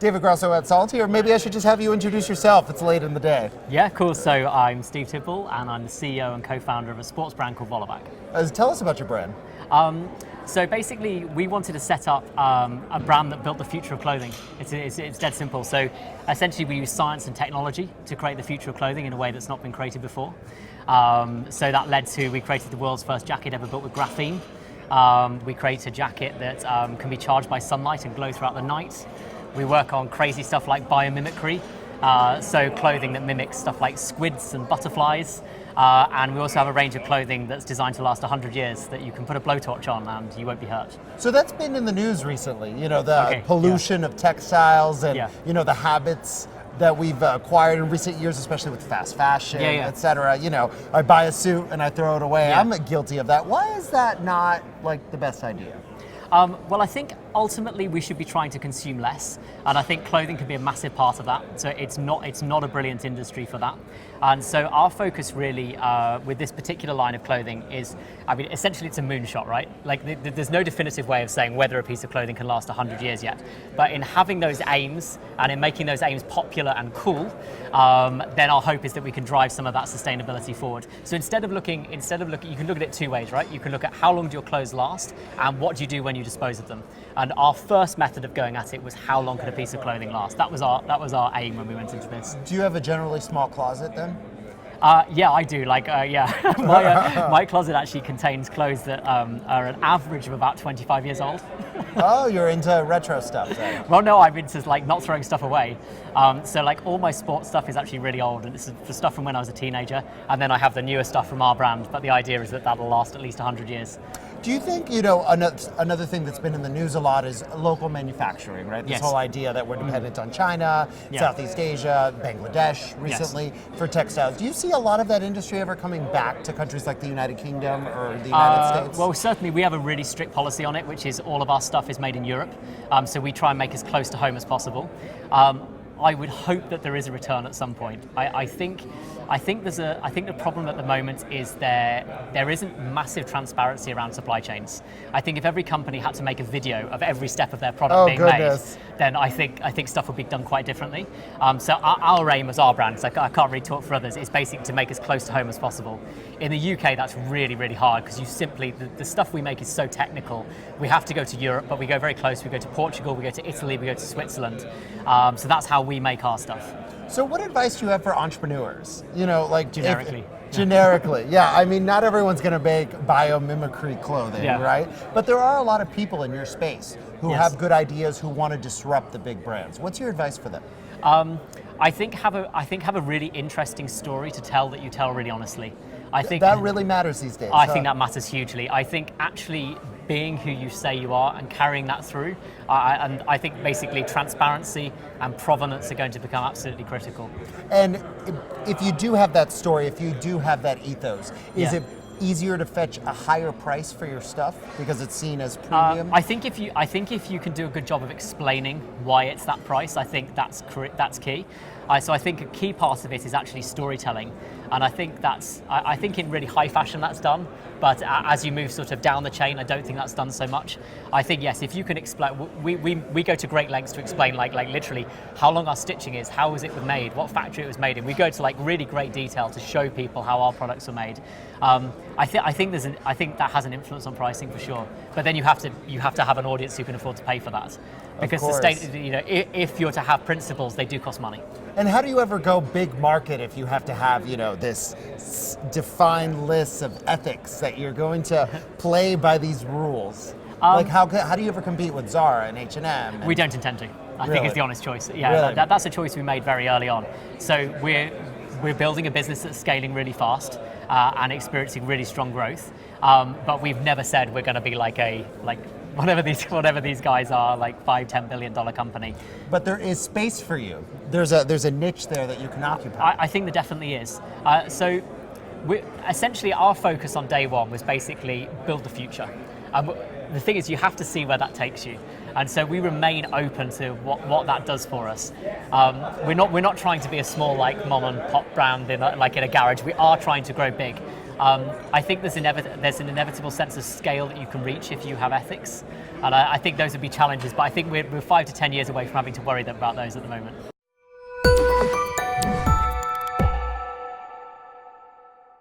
David Grasso at Salty, or maybe I should just have you introduce yourself. It's late in the day. Yeah, cool. So I'm Steve Tidball, and I'm the CEO and co-founder of a sports brand called Vollebak. Tell us about your brand. So basically, we wanted to set up a brand that built the future of clothing. It's dead simple. So essentially, we use science and technology to create the future of clothing in a way that's not been created before. So that led to, we created the world's first jacket ever built with graphene. We create a jacket that can be charged by sunlight and glow throughout the night. We work on crazy stuff like biomimicry, so clothing that mimics stuff like squids and butterflies. And we also have a range of clothing that's designed to last 100 years that you can put a blowtorch on and you won't be hurt. So that's been in the news recently, the pollution of textiles and, the habits that we've acquired in recent years, especially with fast fashion, et cetera. I buy a suit and I throw it away. I'm guilty of that. Why is that not like the best idea? Well, I think ultimately we should be trying to consume less, and I think clothing can be a massive part of that. So it's not a brilliant industry for that. And so our focus really with this particular line of clothing is, essentially it's a moonshot, right? Like there's no definitive way of saying whether a piece of clothing can last 100 years yet. But in having those aims and in making those aims popular and cool, then our hope is that we can drive some of that sustainability forward. So instead of looking, you can look at it two ways, right? You can look at how long do your clothes last and what do you do when you dispose of them. And our first method of going at it was how long could a piece of clothing last. That was our aim when we went into this. Do you have a generally small closet then? Yeah, I do. My closet actually contains clothes that are an average of about 25 years old. Oh, you're into retro stuff then? Well, no, I'm into not throwing stuff away. So all my sports stuff is actually really old, and it's the stuff from when I was a teenager. And then I have the newer stuff from our brand. But the idea is that that'll last at least 100 years. Do you think, another thing that's been in the news a lot is local manufacturing, right? This whole idea that we're dependent on China, Southeast Asia, Bangladesh recently for textiles. Do you see a lot of that industry ever coming back to countries like the United Kingdom or the United States? Well, certainly we have a really strict policy on it, which is all of our stuff is made in Europe. So we try and make as close to home as possible. I would hope that there is a return at some point. I think the problem at the moment is there isn't massive transparency around supply chains. I think if every company had to make a video of every step of their product being made, then I think stuff would be done quite differently. So our aim as our brand, so I can't really talk for others, is basically to make as close to home as possible. In the UK, that's really, really hard because the stuff we make is so technical. We have to go to Europe, but we go very close. We go to Portugal, we go to Italy, we go to Switzerland. So that's how we make our stuff. So what advice do you have for entrepreneurs? Generically. Generically, yeah. Not everyone's going to make biomimicry clothing, right? But there are a lot of people in your space who have good ideas, who want to disrupt the big brands. What's your advice for them? I think have a really interesting story to tell that you tell really honestly. I think that really matters these days. I think that matters hugely. I think actually being who you say you are and carrying that through, and I think basically transparency and provenance are going to become absolutely critical. And if you do have that story, if you do have that ethos, is it easier to fetch a higher price for your stuff because it's seen as premium? I think if you can do a good job of explaining why it's that price, I think that's key. So I think a key part of it is actually storytelling, and I think in really high fashion that's done. But as you move sort of down the chain, I don't think that's done so much. I think yes, if you can explain, we go to great lengths to explain like literally how long our stitching is, how was it made, what factory it was made in. We go to really great detail to show people how our products are made. I think that has an influence on pricing for sure. But then you have to have an audience who can afford to pay for that, because if you're to have principles, they do cost money. And how do you ever go big market if you have to have this defined list of ethics that you're going to play by these rules? How do you ever compete with Zara and H&M? We don't intend to. I think it's the honest choice. Yeah, really? That's a choice we made very early on. So we're building a business that's scaling really fast and experiencing really strong growth. But we've never said we're going to be whatever these guys are, $5-10 billion company. But there is space for you. There's a niche there that you can occupy. I think there definitely is. So essentially our focus on day one was basically build the future. The thing is, you have to see where that takes you, and so we remain open to what that does for us. We're not trying to be a small mom and pop brand in a garage. We are trying to grow big. I think there's an inevitable sense of scale that you can reach if you have ethics, and I think those would be challenges. But I think we're 5 to 10 years away from having to worry about those at the moment.